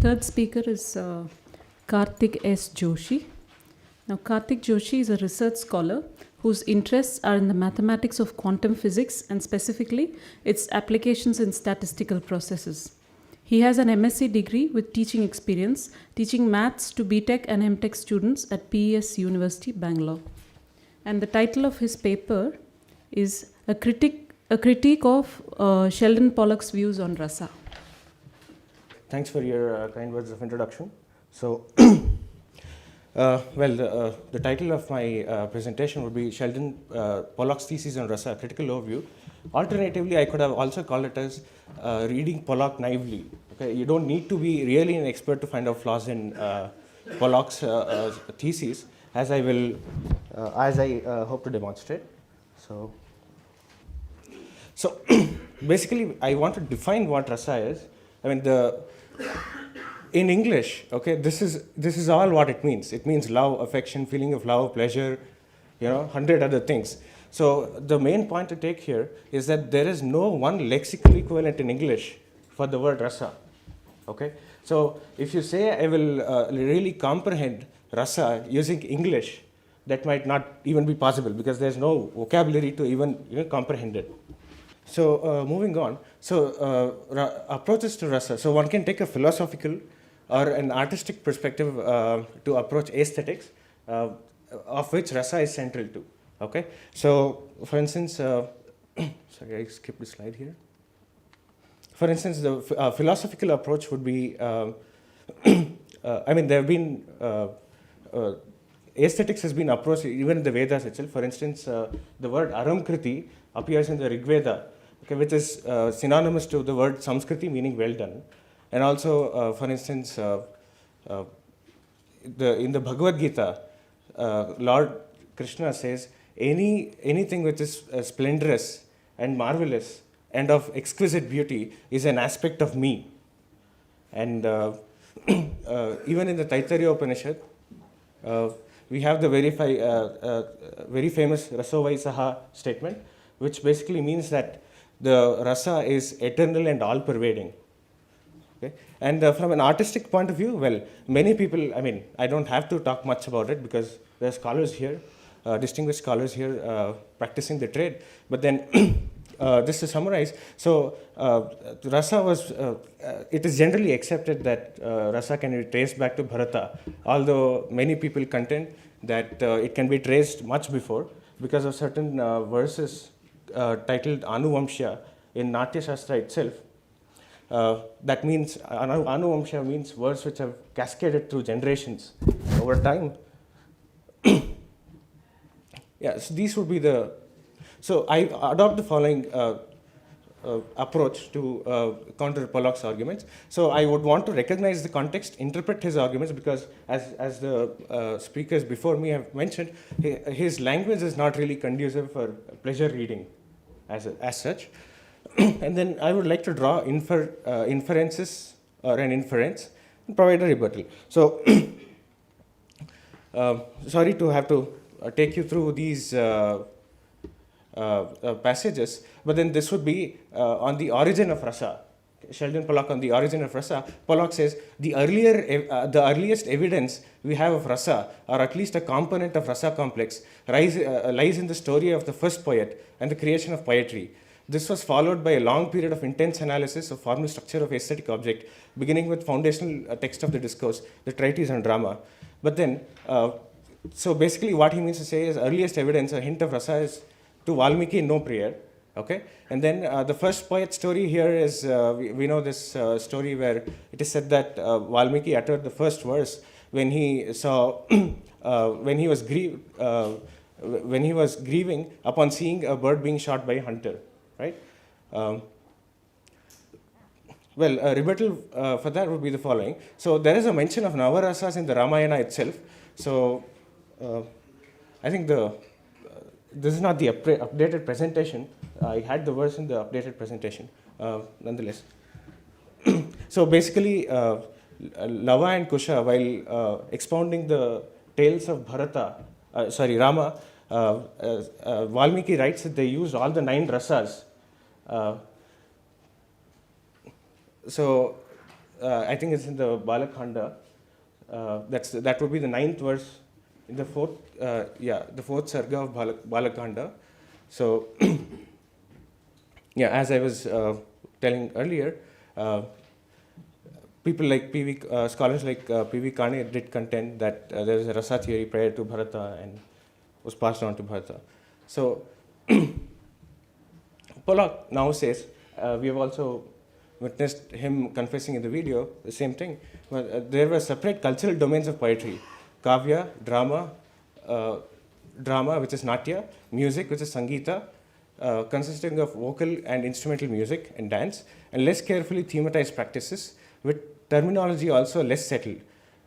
Third speaker is Karthik S. Joshi. Now, Karthik Joshi is a research scholar whose interests are in the mathematics of quantum physics and specifically its applications in statistical processes. He has an MSc degree with teaching experience, teaching maths to BTech and MTech students at PES University, Bangalore. And the title of his paper is A Critique of Sheldon Pollock's Views on Rasa. Thanks for your kind words of introduction. So, the title of my presentation would be Sheldon Pollock's Thesis on Rasa, a Critical Overview. Alternatively, I could have also called it as reading Pollock naively. Okay, you don't need to be really an expert to find out flaws in Pollock's thesis, as I hope to demonstrate. So basically, I want to define what Rasa is. I mean, in English, okay, this is all what it means. It means love, affection, feeling of love, pleasure, 100 other things. So the main point to take here is that there is no one lexical equivalent in English for the word rasa. Okay, so if you say I will really comprehend rasa using English, that might not even be possible because there's no vocabulary to even comprehend it. So moving on, so approaches to rasa. So one can take a philosophical or an artistic perspective to approach aesthetics, of which rasa is central to. Okay, so for instance, sorry, I skipped the slide here. For instance, the philosophical approach would be, I mean, there have been aesthetics has been approached even in the Vedas itself. For instance, the word aramkriti appears in the Rig Veda, okay, which is synonymous to the word samskriti, meaning well done. And also, for instance, in the Bhagavad Gita, Lord Krishna says, anything which is splendorous and marvelous and of exquisite beauty is an aspect of me. And even in the Taittiriya Upanishad, we have the very famous Rasovai Saha statement, which basically means that the rasa is eternal and all-pervading. Okay? And from an artistic point of view, well, many people, I mean, I don't have to talk much about it because there are scholars here, distinguished scholars here practicing the trade. But then, just to summarize, so rasa was, it is generally accepted that rasa can be traced back to Bharata, although many people contend that it can be traced much before because of certain verses titled Anuvamsha in Natya Shastra itself. That means, Anuvamsha means words which have cascaded through generations over time. Yeah, so these would be the, so I adopt the following approach to counter Pollock's arguments. So I would want to recognize the context, interpret his arguments, because as the speakers before me have mentioned, his language is not really conducive for pleasure reading as such. And then I would like to draw inferences or an inference and provide a rebuttal. So sorry to have to take you through these passages, but then this would be on the origin of rasa. Sheldon Pollock on the origin of rasa. Pollock says the earliest evidence we have of rasa, or at least a component of rasa complex, lies in the story of the first poet and the creation of poetry. This was followed by a long period of intense analysis of formal structure of aesthetic object, beginning with foundational text of the discourse, the treatise on drama. But then, so basically what he means to say is earliest evidence, a hint of rasa is to Valmiki in no prayer. Okay, and then the first poet story here is, we know this story where it is said that Valmiki uttered the first verse when he saw, when he was grieving upon seeing a bird being shot by a hunter, right? Well, a rebuttal for that would be the following. So there is a mention of Navarasas in the Ramayana itself. So I think this is not the updated presentation. I had the verse in the updated presentation, nonetheless. So basically, Lava and Kusha, while expounding the tales of Rama, Valmiki writes that they used all the 9 rasas. So I think it's in the Balakhanda. That would be the 9th verse in the fourth, the fourth sarga of Balakhanda. So, yeah, as I was telling earlier, people like scholars like P.V. Kane did contend that there is a rasa theory prior to Bharata and was passed on to Bharata. So, Pollock now says, we have also witnessed him confessing in the video the same thing. There were separate cultural domains of poetry: kavya, drama, which is natya; music, which is sangeeta, consisting of vocal and instrumental music and dance, and less carefully thematized practices with terminology also less settled,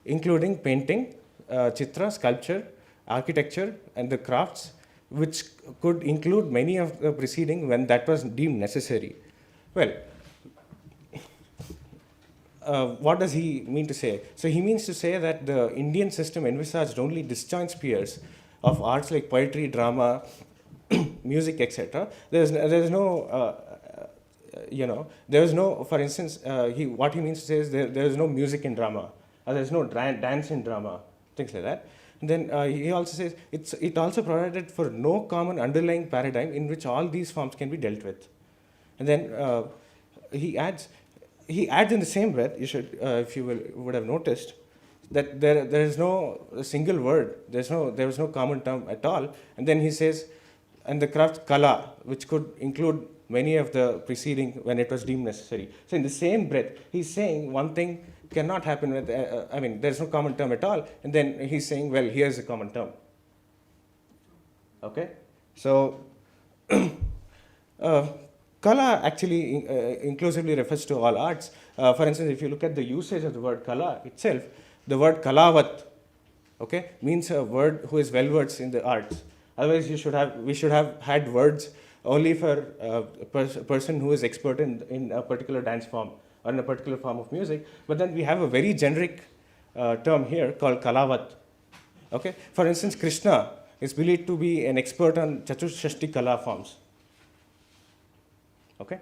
including painting, chitra, sculpture, architecture, and the crafts, which could include many of the preceding when that was deemed necessary. Well, what does he mean to say? So he means to say that the Indian system envisaged only disjoint spheres of arts like poetry, drama, music, etc. There's no, there is no, for instance, what he means to say is there is no music in drama, or there is no dance in drama, things like that. And then he also says it also provided for no common underlying paradigm in which all these forms can be dealt with. And then he adds in the same breath, you should, if you would have noticed, that there is no single word, there was no common term at all. And then he says, and the craft kala, which could include many of the preceding when it was deemed necessary. So in the same breath, he's saying one thing cannot happen with, there's no common term at all. And then he's saying, well, here's a common term. Okay? So, kala actually inclusively refers to all arts. For instance, if you look at the usage of the word kala itself, the word kalavat, okay, means a word who is well versed in the arts. Otherwise, we should have had words only for a person who is expert in a particular dance form or in a particular form of music. But then we have a very generic term here called kalavat. Okay, for instance, Krishna is believed to be an expert on Chaturshashti kala forms. Okay.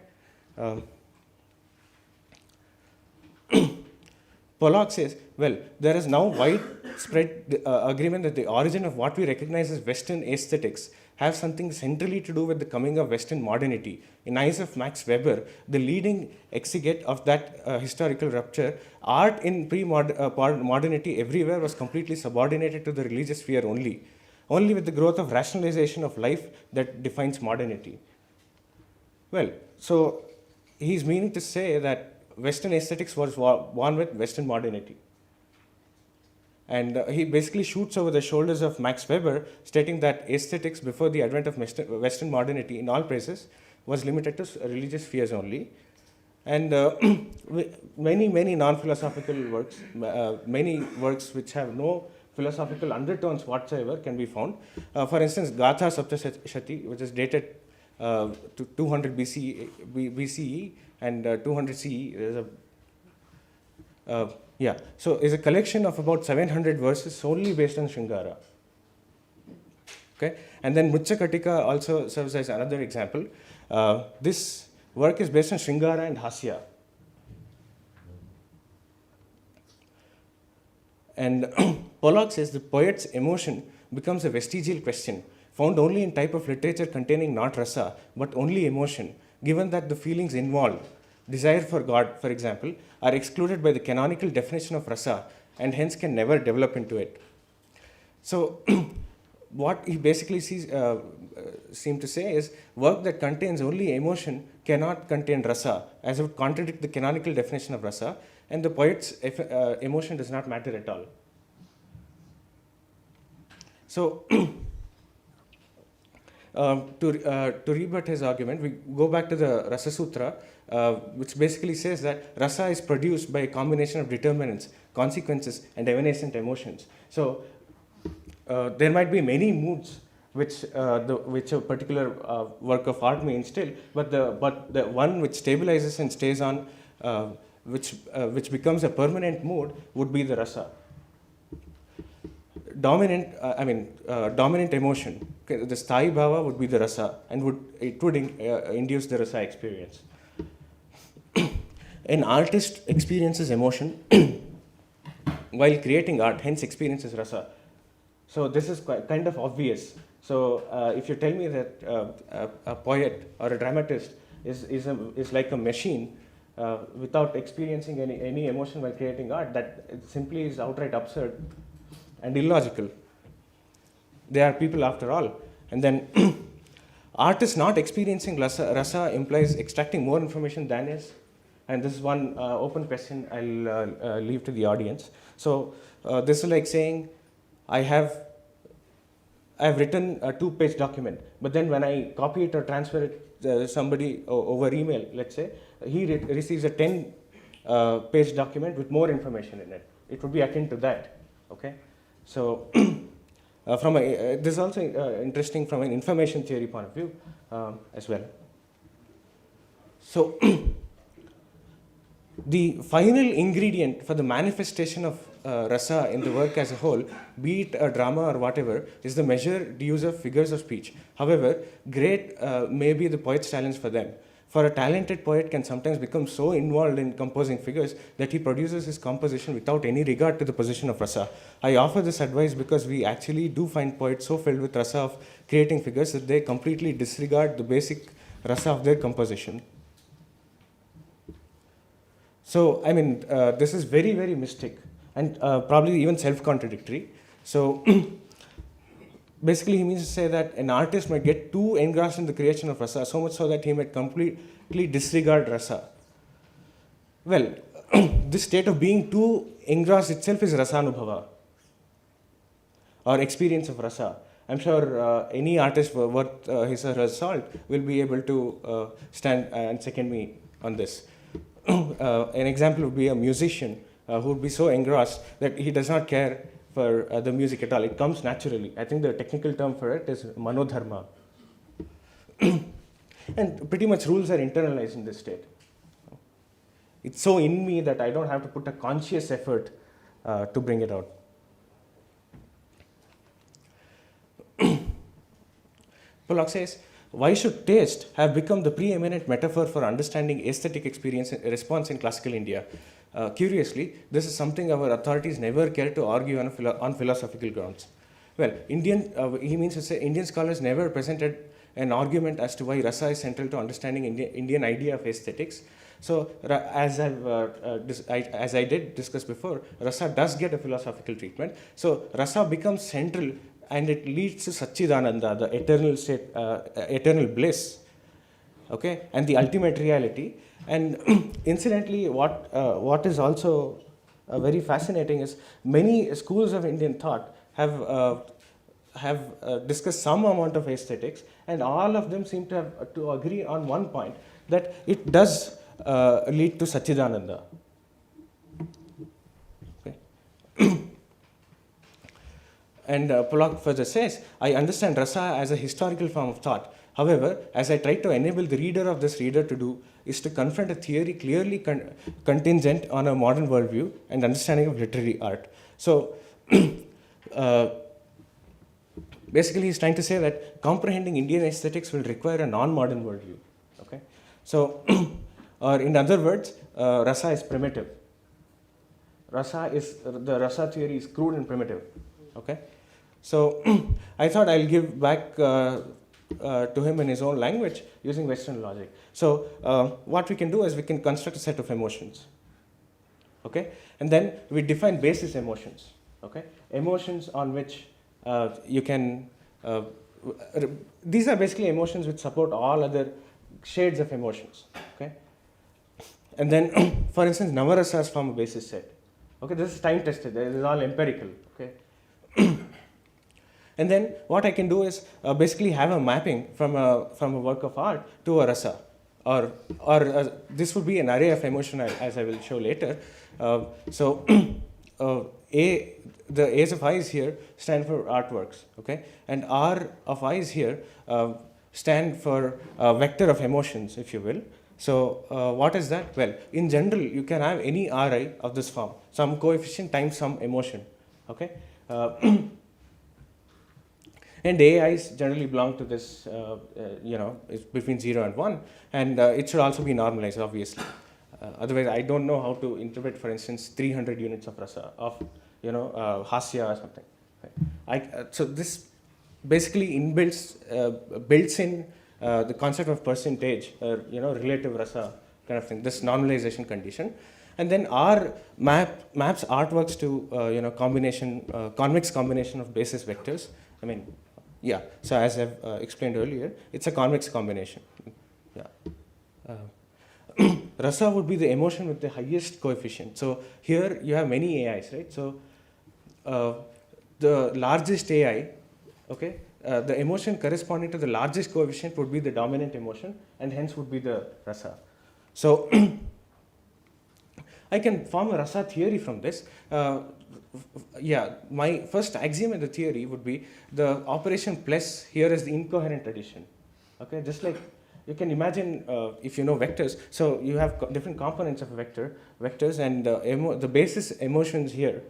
Pollock says, well, there is now widespread agreement that the origin of what we recognize as Western aesthetics have something centrally to do with the coming of Western modernity. In eyes of Max Weber, the leading exegete of that historical rupture, art in pre-modernity everywhere was completely subordinated to the religious sphere only with the growth of rationalization of life that defines modernity. Well, so he's meaning to say that Western aesthetics was born with Western modernity. And he basically shoots over the shoulders of Max Weber, stating that aesthetics before the advent of Western modernity in all places was limited to religious spheres only. And many non-philosophical works, many works which have no philosophical undertones whatsoever can be found. For instance, Gatha Saptashati, which is dated to 200 BCE and 200 CE. There's so it's a collection of about 700 verses solely based on Shringara. Okay, and then Muchakatika also serves as another example. This work is based on Shringara and Hasya. And Pollock says the poet's emotion becomes a vestigial question, found only in type of literature containing not rasa, but only emotion, given that the feelings involved, desire for God, for example, are excluded by the canonical definition of rasa and hence can never develop into it. So, what he basically seemed to say is work that contains only emotion cannot contain rasa, as it would contradict the canonical definition of rasa, and the poet's emotion does not matter at all. So, to rebut his argument, we go back to the Rasa Sutra, which basically says that rasa is produced by a combination of determinants, consequences, and evanescent emotions. So, there might be many moods which a particular work of art may instill, but the one which stabilizes and stays on, which becomes a permanent mood, would be the rasa. Dominant emotion. Okay, the sthayi bhava would be the rasa, and it would induce the rasa experience. an artist experiences emotion while creating art, hence experiences rasa. So this is kind of obvious. So if you tell me that a poet or a dramatist is like a machine without experiencing any emotion while creating art, that simply is outright absurd and illogical. They are people after all. And then art is not experiencing rasa implies extracting more information than is. And this is one open question I'll leave to the audience. So this is like saying, I have written a 2-page document, but then when I copy it or transfer it somebody over email, let's say, he receives a 10-page document with more information in it. It would be akin to that. Okay, so this is also interesting from an information theory point of view as well. So the final ingredient for the manifestation of rasa in the work as a whole, be it a drama or whatever, is the measured use of figures of speech. However, great may be the poet's challenge for them. For a talented poet can sometimes become so involved in composing figures that he produces his composition without any regard to the position of rasa. I offer this advice because we actually do find poets so filled with rasa of creating figures that they completely disregard the basic rasa of their composition. So, I mean, this is very, very mystic and probably even self-contradictory. So, basically, he means to say that an artist might get too engrossed in the creation of rasa, so much so that he might completely disregard rasa. Well, this state of being too engrossed itself is rasanubhava, or experience of rasa. I'm sure any artist worth his or her salt will be able to stand and second me on this. An example would be a musician who would be so engrossed that he does not care for the music at all. It comes naturally. I think the technical term for it is manodharma. And pretty much rules are internalized in this state. It's so in me that I don't have to put a conscious effort to bring it out. Pollock says, why should taste have become the preeminent metaphor for understanding aesthetic experience and response in classical India? Curiously, this is something our authorities never care to argue on philosophical grounds. Well, he means to say Indian scholars never presented an argument as to why rasa is central to understanding Indian idea of aesthetics. So, as I did discuss before, rasa does get a philosophical treatment. So, rasa becomes central and it leads to Satchidananda, the eternal state, eternal bliss, okay, and the ultimate reality. And incidentally, what is also very fascinating is many schools of Indian thought have discussed some amount of aesthetics, and all of them seem to agree on one point, that it does lead to Satchidananda. Okay. And Pollock further says, I understand rasa as a historical form of thought. However, as I try to enable the reader to do, is to confront a theory clearly contingent on a modern worldview and understanding of literary art. So, basically, he's trying to say that comprehending Indian aesthetics will require a non-modern worldview. Okay, so, or in other words, rasa is primitive. The rasa theory is crude and primitive. Okay, so I thought I'll give back to him in his own language using Western logic. So what we can do is we can construct a set of emotions. Okay, and then we define basis emotions. Okay, emotions on which you can. These are basically emotions which support all other shades of emotions. Okay, and then for instance, navarasas form a basis set. Okay, this is time tested. This is all empirical. Okay. And then what I can do is basically have a mapping from a work of art to a rasa, or this would be an array of emotion as I will show later. So the A's of I's here stand for artworks, okay, and R of I's here stand for vector of emotions, if you will. So what is that? Well, in general, you can have any Ri of this form, some coefficient times some emotion, okay. And AIs generally belong to this, it's between 0 and 1, and it should also be normalized, obviously. Otherwise, I don't know how to interpret, for instance, 300 units of rasa, of hasya or something. Right? So this basically builds in the concept of percentage, or relative rasa kind of thing. This normalization condition, and then R maps artworks to convex combination of basis vectors. I mean, yeah. So as I've explained earlier, it's a convex combination. Yeah. Rasa would be the emotion with the highest coefficient. So here you have many AIs, right? So the largest AI, okay, the emotion corresponding to the largest coefficient would be the dominant emotion, and hence would be the rasa. So I can form a rasa theory from this. My first axiom in the theory would be the operation plus here is the incoherent addition. Okay, just like you can imagine if you know vectors, so you have different components of a vectors, and the basis emotions here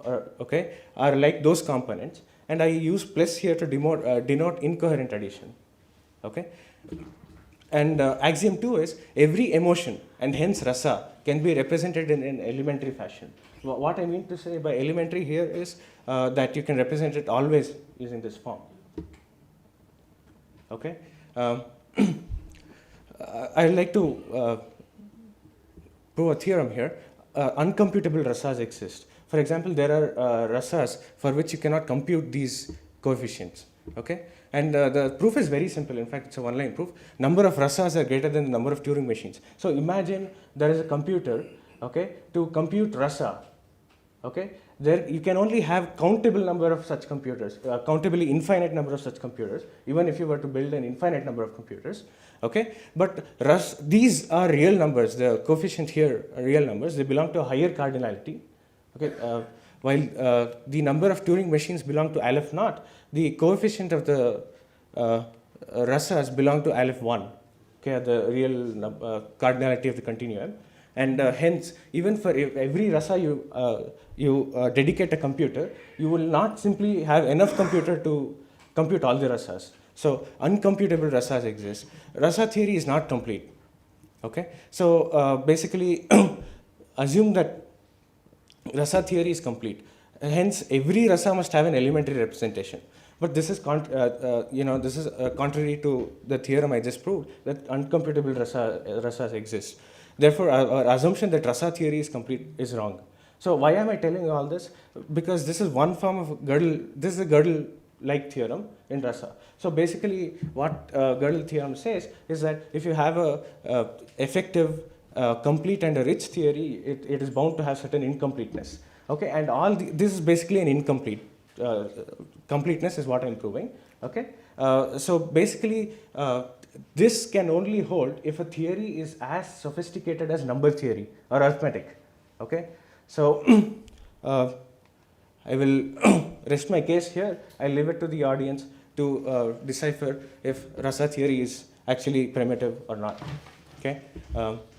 are like those components, and I use plus here to denote incoherent addition. Okay, and axiom 2 is every emotion and hence rasa can be represented in an elementary fashion. What I mean to say by elementary here is that you can represent it always using this form. Okay. I'd like to prove a theorem here. Uncomputable rasas exist. For example, there are rasas for which you cannot compute these coefficients. Okay, and the proof is very simple. In fact, it's a one-line proof. Number of rasas are greater than the number of Turing machines. So imagine there is a computer, okay, to compute rasa. Okay, there you can only have countable number of such computers, countably infinite number of such computers, even if you were to build an infinite number of computers. Okay, but these are real numbers. The coefficient here are real numbers. They belong to a higher cardinality. Okay, while the number of Turing machines belong to Aleph naught, the coefficient of the rasas belong to Aleph 1. Okay, the real cardinality of the continuum. And hence, even for every rasa you dedicate a computer, you will not simply have enough computer to compute all the rasas. So uncomputable rasas exist. Rasa theory is not complete. Okay, so basically assume that rasa theory is complete. Hence, every rasa must have an elementary representation. But this is contrary to the theorem I just proved, that uncomputable rasas exist. Therefore, our assumption that rasa theory is complete is wrong. So why am I telling you all this? Because this is one form of Gödel. This is a Gödel-like theorem in rasa. So basically, what Gödel theorem says is that if you have a effective, complete, and a rich theory, it is bound to have certain incompleteness. Okay, and this is basically an incomplete. Completeness is what I'm proving. Okay, so basically. This can only hold if a theory is as sophisticated as number theory or arithmetic. Okay, so I will rest my case here. I'll leave it to the audience to decipher if rasa theory is actually primitive or not. Okay,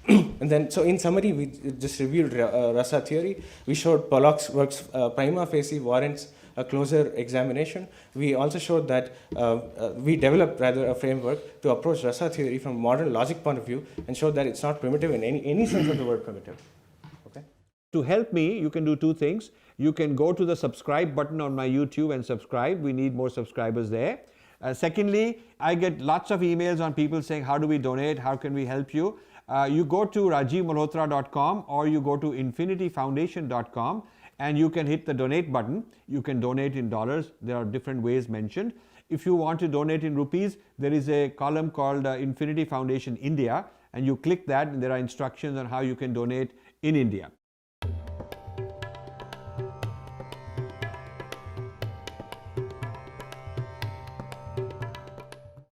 and then so in summary, we just reviewed rasa theory. We showed Pollock's works prima facie warrants a closer examination. We also showed that we developed rather a framework to approach rasa theory from a modern logic point of view and showed that it's not primitive in any sense of the word primitive. Okay. To help me, you can do two things. You can go to the subscribe button on my YouTube and subscribe. We need more subscribers there. Secondly, I get lots of emails on people saying, how do we donate? How can we help you? You go to rajivmalhotra.com or you go to infinityfoundation.com and you can hit the donate button. You can donate in dollars. There are different ways mentioned. If you want to donate in rupees, there is a column called Infinity Foundation India, and you click that and there are instructions on how you can donate in India.